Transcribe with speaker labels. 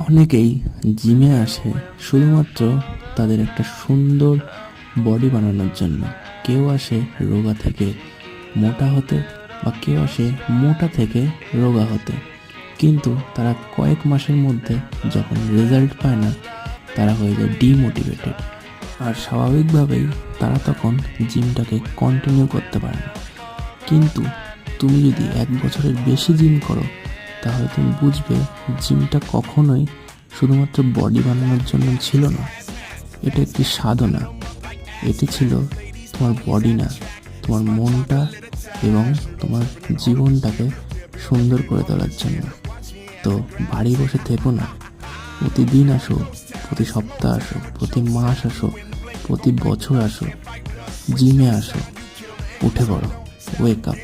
Speaker 1: অনেকেই জিমে আসে শুধুমাত্র তাদের একটা সুন্দর বডি বানানোর জন্য। কেউ আসে রোগা থেকে মোটা হতে, বা কেউ আসে মোটা থেকে রোগা হতে। কিন্তু তারা কয়েক মাসের মধ্যে যখন রেজাল্ট পায় না, তারা হয়ে যায় ডিমোটিভেটেড। আর স্বাভাবিকভাবেই তারা তখন জিমটাকে কন্টিনিউ করতে পারে না। কিন্তু তুমি যদি 1 বছরের বেশি জিম করো, তাহলে তুমি বুঝবে জিমটা কখনোই শুধুমাত্র বডি বানানোর জন্য ছিল না। এটা একটি সাধনা। এটি ছিল তোমার বডি না, তোমার মনটা এবং তোমার জীবনটাকে সুন্দর করে তোলার জন্য। তো বাড়ি বসে থেকো না, প্রতিদিন আসো, প্রতি সপ্তাহ আসো, প্রতি মাস আসো, প্রতি বছর আসো, জিমে আসো, উঠে পড়ো, ওয়েক আপ।